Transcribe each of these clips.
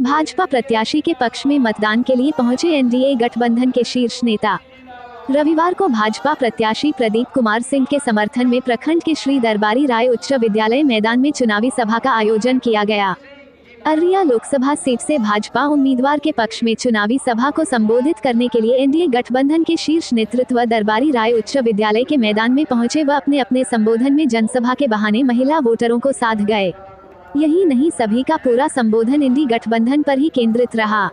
भाजपा प्रत्याशी के पक्ष में मतदान के लिए पहुंचे एनडीए गठबंधन के शीर्ष नेता। रविवार को भाजपा प्रत्याशी प्रदीप कुमार सिंह के समर्थन में प्रखंड के श्री दरबारी राय उच्च विद्यालय मैदान में चुनावी सभा का आयोजन किया गया। अररिया लोकसभा सीट से भाजपा उम्मीदवार के पक्ष में चुनावी सभा को संबोधित करने के लिए एनडीए गठबंधन के शीर्ष नेतृत्व दरबारी राय उच्च विद्यालय के मैदान में पहुंचे व अपने अपने संबोधन में जनसभा के बहाने महिला वोटरों को साध गए। यही नहीं, सभी का पूरा संबोधन एनडीए गठबंधन पर ही केंद्रित रहा।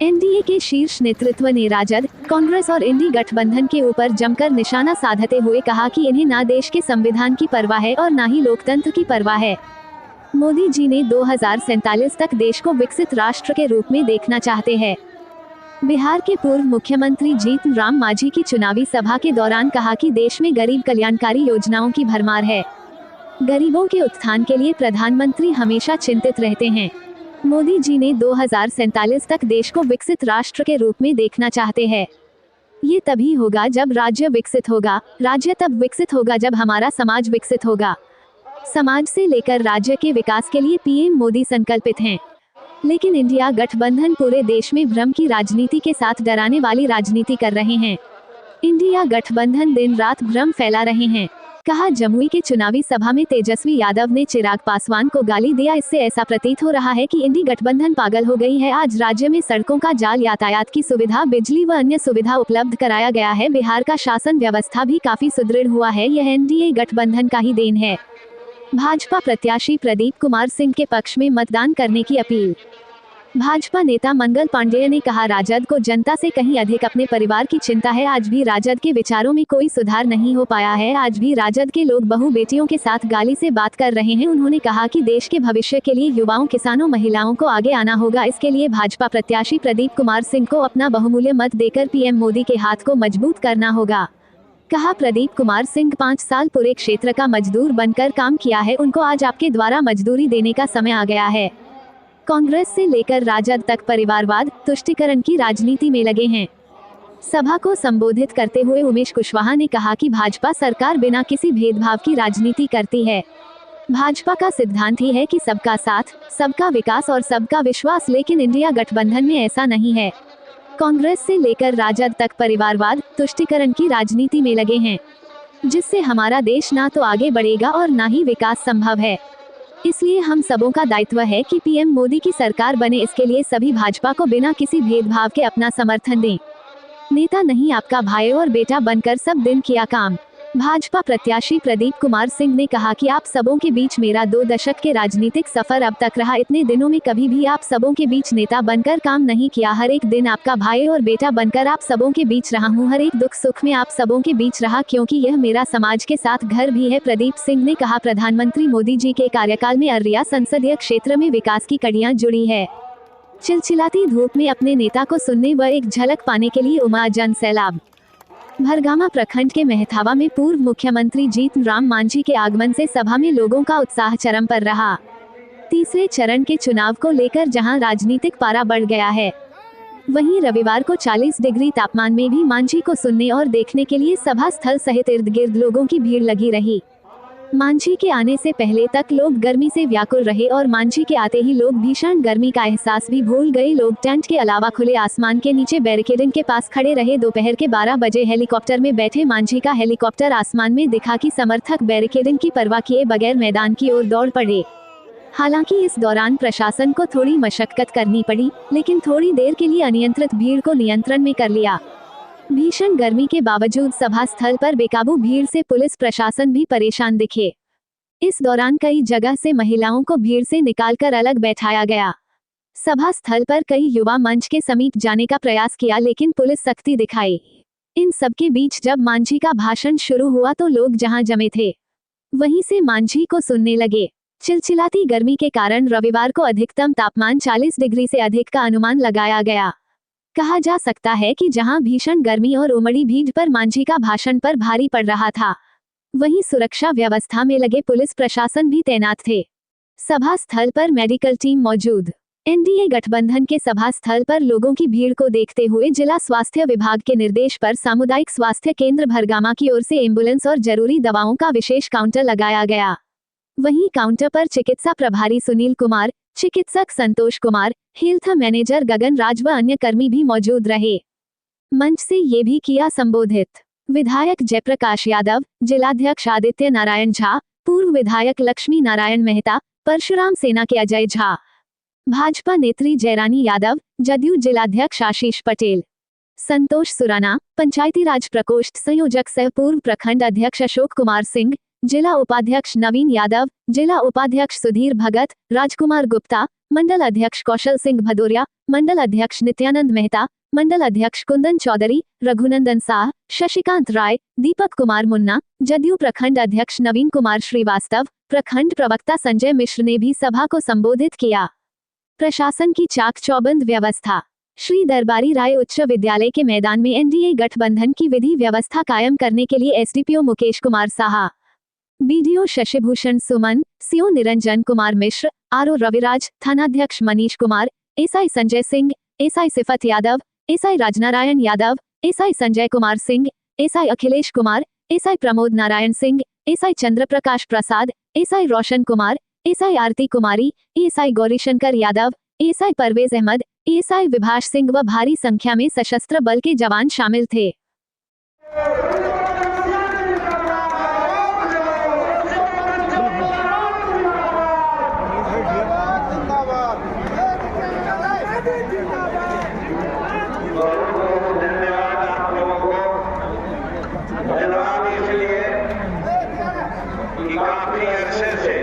एनडीए के शीर्ष नेतृत्व ने राजद, कांग्रेस और एनडीए गठबंधन के ऊपर जमकर निशाना साधते हुए कहा कि इन्हें ना देश के संविधान की परवाह है और ना ही लोकतंत्र की परवाह है। मोदी जी ने 2047 तक देश को विकसित राष्ट्र के रूप में देखना चाहते हैं। बिहार के पूर्व मुख्यमंत्री जीतन राम मांझी की चुनावी सभा के दौरान कहा कि देश में गरीब कल्याणकारी योजनाओं की भरमार है। गरीबों के उत्थान के लिए प्रधानमंत्री हमेशा चिंतित रहते हैं। मोदी जी ने 2047 तक देश को विकसित राष्ट्र के रूप में देखना चाहते हैं। ये तभी होगा जब राज्य विकसित होगा। राज्य तब विकसित होगा जब हमारा समाज विकसित होगा। समाज से लेकर राज्य के विकास के लिए पीएम मोदी संकल्पित हैं। लेकिन इंडिया गठबंधन पूरे देश में भ्रम की राजनीति के साथ डराने वाली राजनीति कर रहे हैं। इंडिया गठबंधन दिन रात भ्रम फैला रहे हैं। कहा, जमुई के चुनावी सभा में तेजस्वी यादव ने चिराग पासवान को गाली दिया। इससे ऐसा प्रतीत हो रहा है कि इंडी गठबंधन पागल हो गई है। आज राज्य में सड़कों का जाल, यातायात की सुविधा, बिजली व अन्य सुविधा उपलब्ध कराया गया है। बिहार का शासन व्यवस्था भी काफी सुदृढ़ हुआ है। यह एनडीए गठबंधन का ही देन है। भाजपा प्रत्याशी प्रदीप कुमार सिंह के पक्ष में मतदान करने की अपील। भाजपा नेता मंगल पांडेय ने कहा, राजद को जनता से कहीं अधिक अपने परिवार की चिंता है। आज भी राजद के विचारों में कोई सुधार नहीं हो पाया है। आज भी राजद के लोग बहू बेटियों के साथ गाली से बात कर रहे हैं। उन्होंने कहा कि देश के भविष्य के लिए युवाओं, किसानों, महिलाओं को आगे आना होगा। इसके लिए भाजपा प्रत्याशी प्रदीप कुमार सिंह को अपना बहुमूल्य मत देकर पीएम मोदी के हाथ को मजबूत करना होगा। कहा, प्रदीप कुमार सिंह 5 साल पूरे क्षेत्र का मजदूर बनकर काम किया है। उनको आज आपके द्वारा मजदूरी देने का समय आ गया है। कांग्रेस से लेकर राजद तक परिवारवाद, तुष्टीकरण की राजनीति में लगे हैं। सभा को संबोधित करते हुए उमेश कुशवाहा ने कहा कि भाजपा सरकार बिना किसी भेदभाव की राजनीति करती है। भाजपा का सिद्धांत ही है कि सबका साथ, सबका विकास और सबका विश्वास, लेकिन इंडिया गठबंधन में ऐसा नहीं है। कांग्रेस से लेकर राजद तक परिवारवाद, तुष्टीकरण की राजनीति में लगे हैं, जिससे हमारा देश ना तो आगे बढ़ेगा और ना ही विकास संभव है। इसलिए हम सबों का दायित्व है कि पीएम मोदी की सरकार बने। इसके लिए सभी भाजपा को बिना किसी भेदभाव के अपना समर्थन दें। नेता नहीं, आपका भाई और बेटा बनकर सब दिन किया काम। भाजपा प्रत्याशी प्रदीप कुमार सिंह ने कहा कि आप सबों के बीच मेरा 2 दशक के राजनीतिक सफर अब तक रहा। इतने दिनों में कभी भी आप सबों के बीच नेता बनकर काम नहीं किया। हर एक दिन आपका भाई और बेटा बनकर आप सबों के बीच रहा हूं। हर एक दुख सुख में आप सबों के बीच रहा, क्योंकि यह मेरा समाज के साथ घर भी है। प्रदीप सिंह ने कहा, प्रधानमंत्री मोदी जी के कार्यकाल में अररिया संसदीय क्षेत्र में विकास की कड़ियां जुड़ी है। चिलचिलाती धूप में अपने नेता को सुनने व एक झलक पाने के लिए उमड़ा जन सैलाब। भरगामा प्रखंड के मेहथावा में पूर्व मुख्यमंत्री जीतन राम मांझी के आगमन से सभा में लोगों का उत्साह चरम पर रहा। तीसरे चरण के चुनाव को लेकर जहां राजनीतिक पारा बढ़ गया है, वहीं रविवार को 40 डिग्री तापमान में भी मांझी को सुनने और देखने के लिए सभा स्थल सहित इर्द गिर्द लोगों की भीड़ लगी रही। मांझी के आने से पहले तक लोग गर्मी से व्याकुल रहे और मांझी के आते ही लोग भीषण गर्मी का एहसास भी भूल गए। लोग टेंट के अलावा खुले आसमान के नीचे बैरिकेडिंग के पास खड़े रहे। दोपहर के 12 बजे हेलीकॉप्टर में बैठे मांझी का हेलीकॉप्टर आसमान में दिखा कि समर्थक बैरिकेडिंग की परवाह किए बगैर मैदान की ओर दौड़ पड़े। हालांकि इस दौरान प्रशासन को थोड़ी मशक्कत करनी पड़ी, लेकिन थोड़ी देर के लिए अनियंत्रित भीड़ को नियंत्रण में कर लिया। भीषण गर्मी के बावजूद सभा स्थल पर बेकाबू भीड़ से पुलिस प्रशासन भी परेशान दिखे। इस दौरान कई जगह से महिलाओं को भीड़ से निकालकर अलग बैठाया गया। सभा स्थल पर कई युवा मंच के समीप जाने का प्रयास किया, लेकिन पुलिस सख्ती दिखाई। इन सबके बीच जब मांझी का भाषण शुरू हुआ तो लोग जहां जमे थे वहीं से मांझी को सुनने लगे। चिलचिलाती गर्मी के कारण रविवार को अधिकतम तापमान 40 डिग्री से अधिक का अनुमान लगाया गया। कहा जा सकता है कि जहां भीषण गर्मी और उमड़ी भीड़ पर मांझी का भाषण पर भारी पड़ रहा था, वहीं सुरक्षा व्यवस्था में लगे पुलिस प्रशासन भी तैनात थे। सभा स्थल पर मेडिकल टीम मौजूद। एनडीए गठबंधन के सभा स्थल पर लोगों की भीड़ को देखते हुए जिला स्वास्थ्य विभाग के निर्देश पर सामुदायिक स्वास्थ्य केंद्र भरगामा की ओर से एम्बुलेंस और जरूरी दवाओं का विशेष काउंटर लगाया गया। वहीं काउंटर पर चिकित्सा प्रभारी सुनील कुमार, चिकित्सक संतोष कुमार, हेल्थ मैनेजर गगन राज व अन्य कर्मी भी मौजूद रहे। मंच से ये भी किया संबोधित विधायक जयप्रकाश यादव, जिलाध्यक्ष आदित्य नारायण झा, पूर्व विधायक लक्ष्मी नारायण मेहता, परशुराम सेना के अजय झा, भाजपा नेत्री जयरानी यादव, जदयू जिलाध्यक्ष आशीष पटेल, संतोष सुराना, पंचायती राज प्रकोष्ठ संयोजक सह पूर्व प्रखंड अध्यक्ष अशोक कुमार सिंह, जिला उपाध्यक्ष नवीन यादव, जिला उपाध्यक्ष सुधीर भगत, राजकुमार गुप्ता, मंडल अध्यक्ष कौशल सिंह भदौरिया, मंडल अध्यक्ष नित्यानंद मेहता, मंडल अध्यक्ष कुंदन चौधरी, रघुनंदन शाह, शशिकांत राय, दीपक कुमार मुन्ना, जदयू प्रखंड अध्यक्ष नवीन कुमार श्रीवास्तव, प्रखंड प्रवक्ता संजय मिश्र ने भी सभा को संबोधित किया। प्रशासन की चाक चौबंद व्यवस्था। श्री दरबारी राय उच्च विद्यालय के मैदान में एनडीए गठबंधन की विधि व्यवस्था कायम करने के लिए SDPO Mukesh Kumar Saha, BDO Shashibhushan Suman, CO Niranjan Kumar Mishra, RO Raviraj, थानाध्यक्ष Manish Kumar, SI Sanjay Singh, SI Sifat Yadav, SI Rajnarayan Yadav, SI Sanjay Kumar Singh, SI Akhilesh Kumar, SI Pramod Narayan Singh, SI Chandraprakash Prasad, SI Roshan Kumar, SI Aarti Kumari, SI Gaurishankar Yadav, SI Parvez Ahmad, SI Vibhash Singh व भारी संख्या में सशस्त्र बल के जवान शामिल थे। काफी अरसे से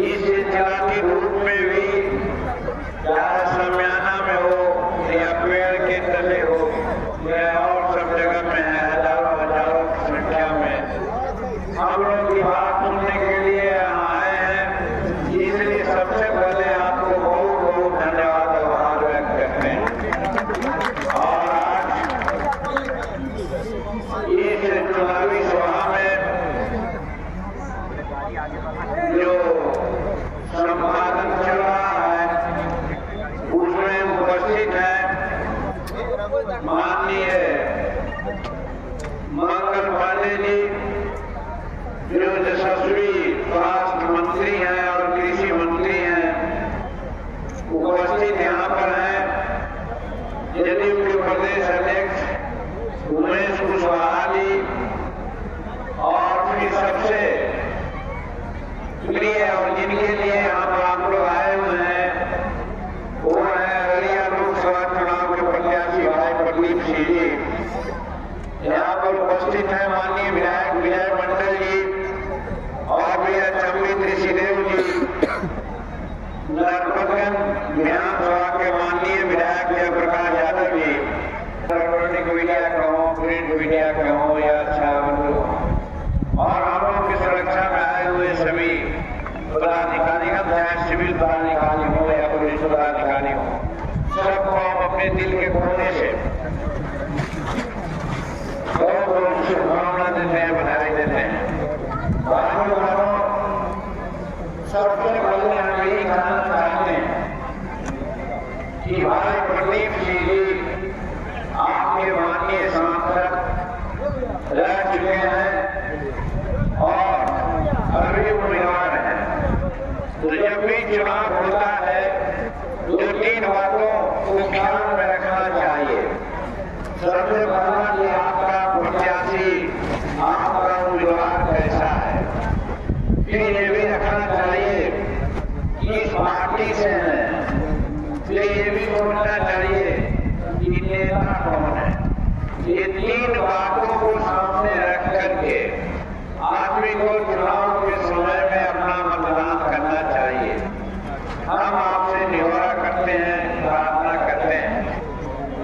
इस जिला के रूप में भी चाहे समियाना में हो या पेड़ के तले हो या और सब जगह में है, हजारों हजारों की संख्या में हम लोग की बात सुनने के लिए यहाँ आए हैं। इसलिए सबसे पहले आपको बहुत बहुत धन्यवाद आभार व्यक्त करते हैं। और आज इस चुनावी सभा में जो संपादन चल रहा है उसमें उपस्थित है माननीय मंगल पांडे जी जो यशस्वी स्वास्थ्य मंत्री हैं और कृषि मंत्री हैं, उपस्थित यहाँ पर हैं जदयू के प्रदेश अध्यक्ष उमेश कुशवाहा जी, और फिर सबसे प्रिय और जिनके लिए यहाँ पर आप लोग आए हुए हैं वो है अररिया लोकसभा चुनाव के प्रत्याशी भाई प्रदीप सिंह जी। यहाँ पर उपस्थित है माननीय विधायक विजय मंडल जी और भी चंबित ऋषिदेव जी, नरपतगंज विधानसभा के माननीय विधायक जयप्रकाश यादव जी, इलेक्ट्रॉनिक मीडिया कहो, प्रिंट मीडिया कहो या अच्छा और हम लोग की सुरक्षा में आए हुए सभी पदाधिकारीगण, चाहे सिविल पदाधिकारी हो या पुलिस पदाधिकारी हो, सबको हम अपने दिल के कोने से बहुत बहुत शुभकामना देते हैं, बधाई देते हैं। सबसे पहले हम यही कहना चाहते हैं कि भाई प्रदीप सिंह जी आपके माननीय सांसद रह चुके हैं और अभी उम्मीदवार है। तो जब भी चुनाव होता है दो तीन बातों को ख्याल में रखना चाहिए। सबसे पहला कि आपका प्रत्याशी, आपका उम्मीदवार कैसा है। फिर ये भी रखना चाहिए कि इस पार्टी से है। फिर ये भी सोचना चाहिए कि नेता कौन है। ये तीन बातों को सामने रख करके आदमी को चुनाव के समय में अपना मतदान करना चाहिए। हम आपसे निहोरा करते हैं, प्रार्थना करते हैं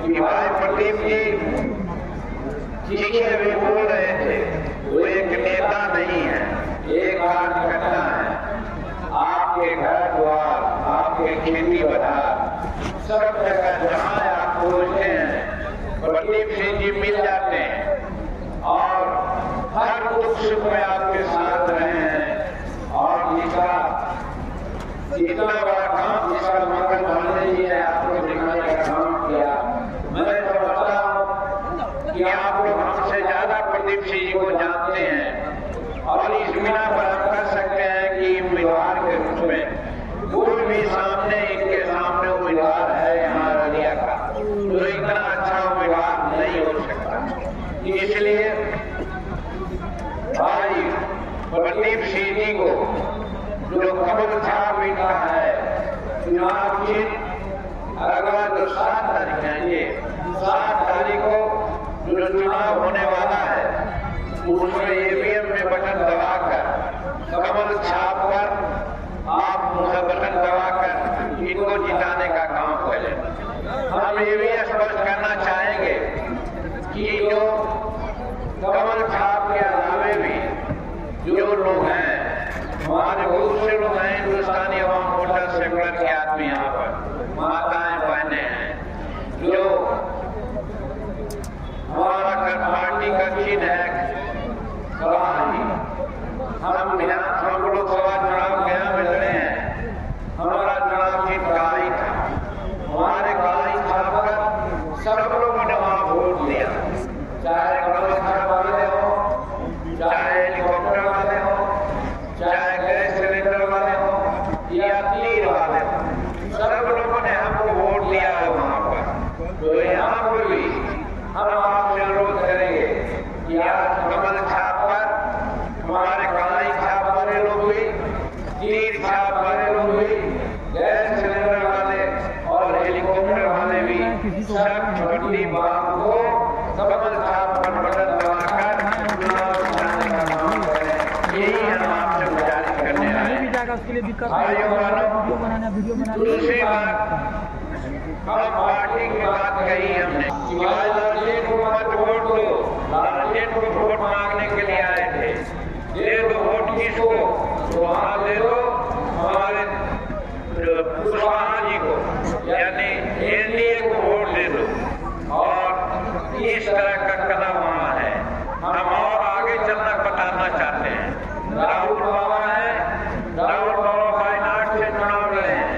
कि भाई प्रदीप जी अभी बोल रहे थे, वो एक नेता नहीं है, एक कार्यकर्ता है। आपके घर द्वार, आपके खेती बाजार, सब जगह जहाँ आप खोजते हैं प्रदीप सिंह जी मिल जाते हैं और हर दुख सुख में आपके साथ रहे हैं। और जिसका इतना बड़ा काम, जिसका मंगल पांडे जी ने आपको दिखाने का काम किया, मैं समझता हूँ कि आप लोग हमसे ज्यादा प्रदीप सिंह जी को जानते हैं और इस बिना पर हम कह सकते हैं कि उम्मीदवार के रूप में चुनाव की अगला जो 7 तारीख है, ये 7 तारीख को जो चुनाव होने वाला है, उसमें ईवीएम में बटन दबाकर, कमल छाप कर, आप उनका बटन दबाकर इनको जिताने का काम करें। हम ये भी स्पष्ट करना चाहेंगे कि जो कमल छाप के अलावे भी जो लोग हैं, हमारे बहुत से लोग हैं हिंदुस्तानी अवाम मोर्चा सेकुलर के आदमी, यहाँ पर माताएं बहने हैं, जो हमारा पार्टी का चिन्ह है कड़ाही। हम लोकसभा चुनाव गया में लड़े हैं, हमारा चुनाव चिन्ह कड़ाही था। हमारे कड़ाही छाप कर सब लोगों ने वहां वोट दिया, चाहे कमल छाप वाले हो, चाहे हेलीकॉप्टर वाले हो, चाहे गैस सिलेंडर वाले हो या तीर वाले हो, सब लोगों ने हमको वोट दिया है वहां पर। तो यहाँ पर भी हम आपसे अनुरोध करेंगे कि आज कमल छाप पर हमारे कड़ाही छाप वाले लोग भी, तीर छाप वाले लोग भी, गैस सिलेंडर वाले और हेलीकॉप्टर वाले भी सब छोटी बात को कमल छाप पर बटन दबाकर चुनाव जिताने का काम करें। यही हम आपसे गुजारिश करने आए हैं। दूसरी बात, हम पार्टी की बात कही हमने कि लालटेन को मत वोट दो, लालटेन को वोट मांगने के लिए आए थे, दे दो वोट किसको, तो वहां दे दो हमारे कुशवाहा जी को, यानी एनडीए को वोट दे दो। और इस तरह का कदम वहां है। हम और आगे चलना बताना चाहते हैं। राहुल बाबा है, राहुल बाबा वायनाड से चुनाव लड़े हैं,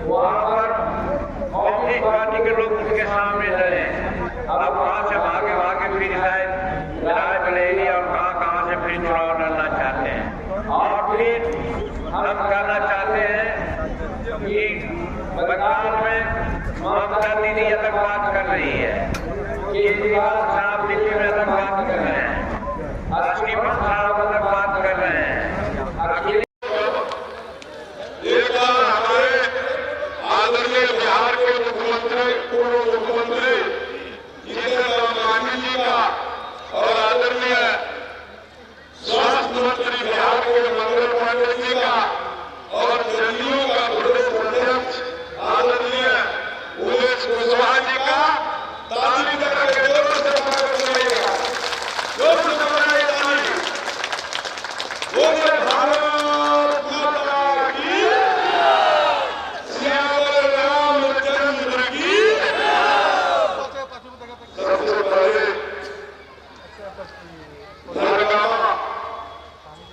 वहां पर कांग्रेस पार्टी के लोग उनके सामने लड़े। अब वहां से भागे फिर शायद रायबरेली और कहां से फिर चुनाव लड़ना चाहते हैं। और फिर हम कहना चाहते हैं कि बंगाल में ममता दीदी अलग बात कर रही है, केजरीवाल साहब दिल्ली में अलग बात कर रहे हैं, लक्ष्मण साहब अलग बात कर रहे हैं। आदरणीय बिहार के मुख्यमंत्री, पूर्व मुख्यमंत्री जीतन राम मांझी जी का और आदरणीय स्वास्थ्य मंत्री बिहार के मंगल पांडे जी का और जदयू का प्रदेश अध्यक्ष आदरणीय उमेश कुशवाहा जी का ताली करके जोर से स्वागत करिएगा। जोर से समाइए ताली। बोले भारत माता की, श्यामल रामचंद्र की। सबसे पहले धनगांव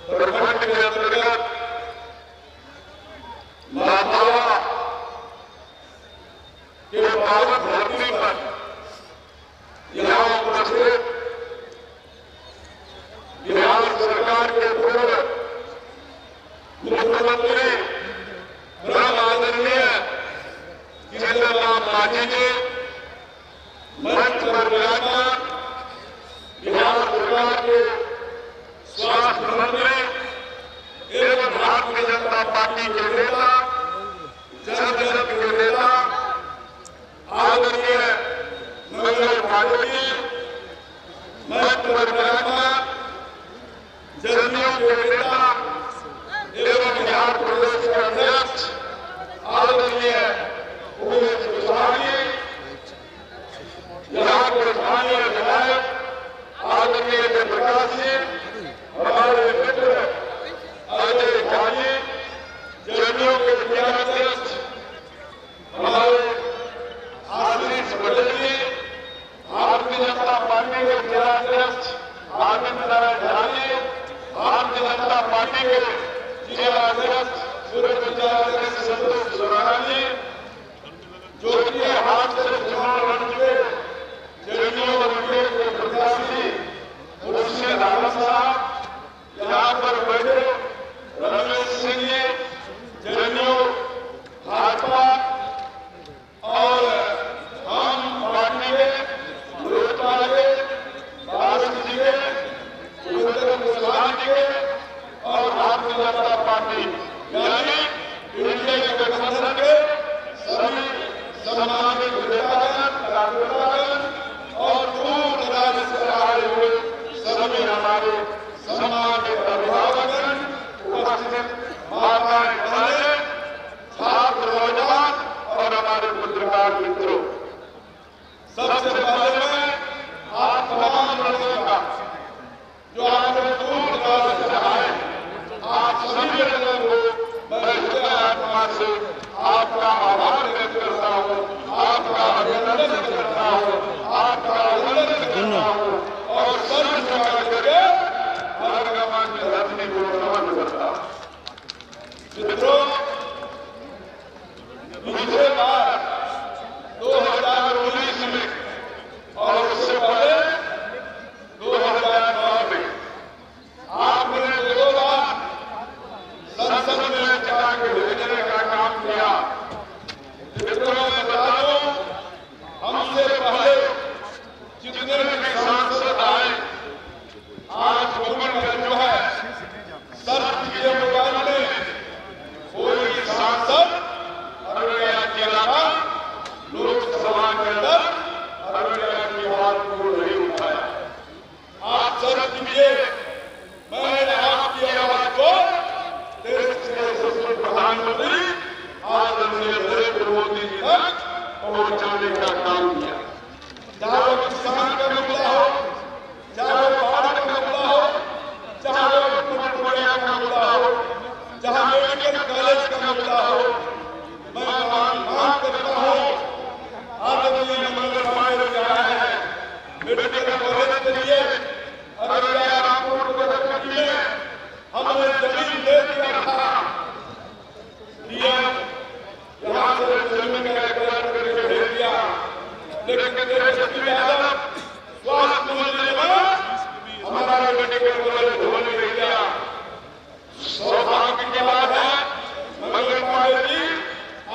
प्रखंड के अंतर्गत लातावा के पावन धरती पर यहाँ उपस्थित बिहार सरकार के पूर्व मुख्यमंत्री परम आदरणीय जीतन राम मांझी जी, मंच पर विराजमान बिहार सरकार के स्वास्थ्य मंत्री एवं भारतीय जनता पार्टी के नेता, जनजन के नेता आदरणीय मंगल पांडे जी, मंच पर विराजमान जदयू के नेता एवं बिहार प्रदेश के अध्यक्ष आदरणीय उमेश कुशवाहा जी, पत्रकार मित्रों, सबसे पहले मैं आप तमाम लोगों का जो आपने दूर दराज से आए, आप सभी लोगों को मैं हृदय आत्मा से आपका आभार व्यक्त करता हूँ, आपका अभिनंदन करता हूँ, आपका अभिनंदन करता हूँ और सर्व समाज करके भगवान की धरती को नमन करता हूँ। मित्रों, पिछले बार 2019 में और उससे पहले 2009 में आपने 2 बार संसद में चला के भेजने का काम किया। मित्रों, मैं बता दूं, हमसे पहले जितने भी सांसद आए, आज भवन का जो है सर्व के मोबाइल में कोई सांसद अररिया जिला का लोकसभा के अंदर अररिया की बात को नहीं उठाया। आप सर्व कीजिए, मैंने आपकी आवाज को देश के यशस्वी प्रधानमंत्री आदरणीय नरेंद्र मोदी जी तक पहुंचाने का काम किया। चाहे वो किसान का मुद्दा हो, चाहे वो बाढ़ का मुद्दा हो, चाहे वो कुटुंबिया का मुद्दा हो, चाहे मेडिकल कॉलेज का मुद्दा हो, मैं मांग करता हूँ आदरणीय मंगल पांडे जी आए हैं मेडिकल कॉलेज के लिए अररिया रामपुर के लिए हमने जमीन दे दिया था, यहाँ से जमीन का एकत्र करके भेज दिया, लेकिन तेजस्वी यादव स्वास्थ्य मंत्री बना, हमारा मेडिकल कॉलेज ढोने नहीं दिया। सौभाग्य की बात है, मंगल पांडे जी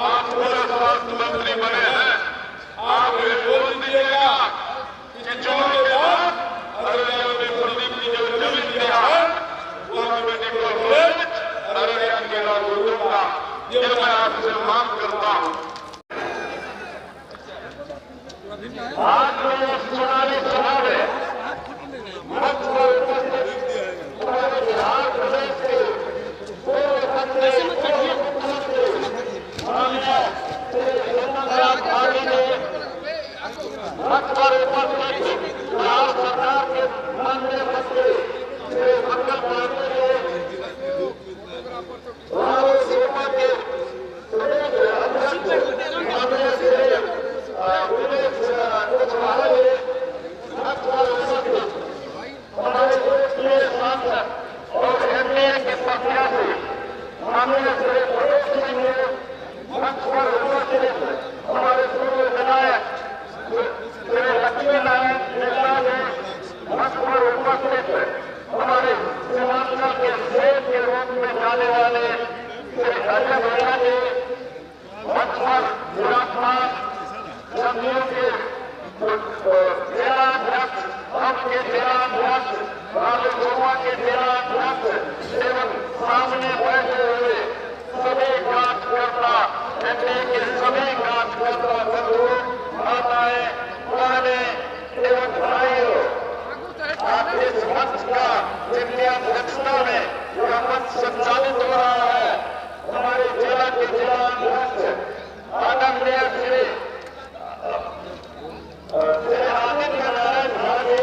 आप पूरे स्वास्थ्य मंत्री बने हैं, आप ये बोल दीजिएगा कि चुनाव के बाद अररिया में प्रदीप की जो जमीन दिया है वहाँ मेडिकल कॉलेज अररिया के लागू होगा, ये मैं आपसे मांग करता हूँ। आज मैं चुनावी सभा में मंच पर उपस्थित हमारे बिहार प्रदेश के पूर्व मंत्री माननीय श्री चंद्रनाथ पांडे ने मंच पर उपस्थित बिहार सरकार के माननीय मंत्री श्री मंगल पांडे ने हमारे सेवा के प्रदेश अध्यक्ष माननीय श्री उमेश कुशवाहा ने मंच पर उपस्थित हमारे देश के सांसद और एमएलए के प्रत्याशी माननीय श्री प्रदेश सिंह ने मंच पर उपस्थित हमारे पूर्व विधायक श्री लक्ष्मी नारायण नेता ने मंच पर उपस्थित हमारे सीमांचल के शेर के रूप में जाने वाले श्री अजय भैया ने मंच पर विराजमान समितियों के जिलाध्यक्ष, हम के जिलाध्यक्ष, राज्यसभा के जिलाध्यक्ष एवं सामने बैठे हुए सभी कार्यकर्ता, एमएलए के सभी कार्यकर्ता बंधु, माताएं, बहने एवं भाइयों, आप इस मंच का जिनकी अध्यक्षता में यह मंच संचालित हो रहा है, हमारे जिला के जिलाध्यक्ष आदरणीय श्री आदित्य नारायण भागे,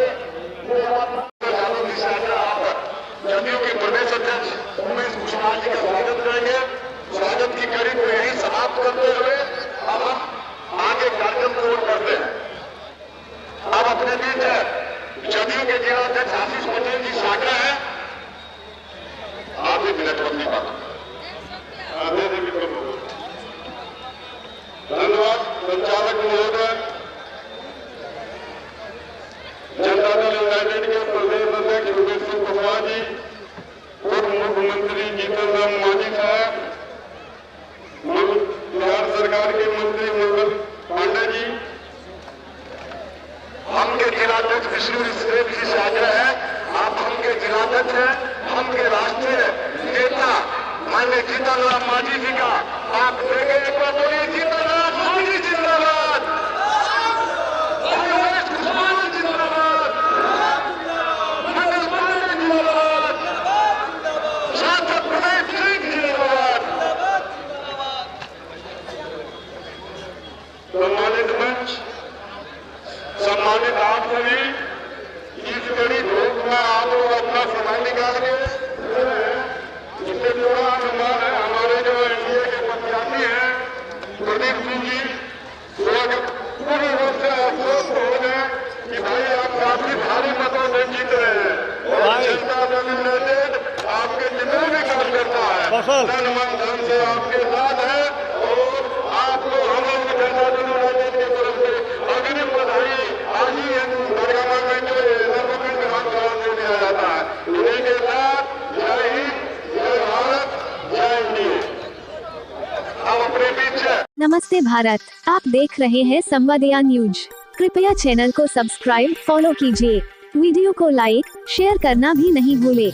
जदयू के प्रदेश अध्यक्ष उमेश कुशवाहा जी का स्वागत करेंगे। स्वागत की कड़ी को यही समाप्त करते हुए अब हम आगे कार्यक्रम को करते हैं। अब अपने बीच जदयू के जिलाध्यक्ष आशीष पटेल जी सागर है, आप भी मिनट अपनी बात धन्यवाद। संचालक महोदय, जनता दल यूनाइटेड के प्रदेश अध्यक्ष उमेश कुशवाहा जी, पूर्व मुख्यमंत्री जीतन राम मांझी साहब, बिहार सरकार के मंत्री मंगल पांडे जी, हम के जिलाध्यक्ष विष्णु श्रेष्ठ जी से आग्रह है, आप हम के जिलाध्यक्ष हैं, हम के राष्ट्रीय नेता माननीय जीतन राम मांझी जी का आप देंगे। एक बार बोलिए जीतन राम मांझी जिंदाबाद, उमेश कुशवाहा जिंदाबाद, मंगल पांडे जिंदाबाद, सांसद प्रदेश सिंह जिंदाबाद। सम्मानित मंच, सम्मानित आप सभी, इस कड़ी धूप में आप लोग अपना समय निकाल के इससे जुड़ा अनुमान है। हमारे जो एनडीए के प्रत्याशी हैं प्रदीप सिंह जी, वो पूर्ण रूप से आश्वस्त हो गए कि भाई आप काफी भारी मतों से जीत रहे हैं और जनता दल यूनाइटेड आपके जितने भी काम करता है तन मन धन से आपके साथ है और आपको हम लोग जनता दल यूनाइटेड की तरफ से अग्रिम बधाई आज ही बरगामा में जो नवगठन विधानसभा में दिया जाता है। इन्हीं के साथ जय हिंद, जय भारत, जय एनडीए। अब अपने पीछे नमस्ते भारत, आप देख रहे हैं संवादया न्यूज। कृपया चैनल को सब्सक्राइब, फॉलो कीजिए। वीडियो को लाइक, शेयर करना भी नहीं भूले।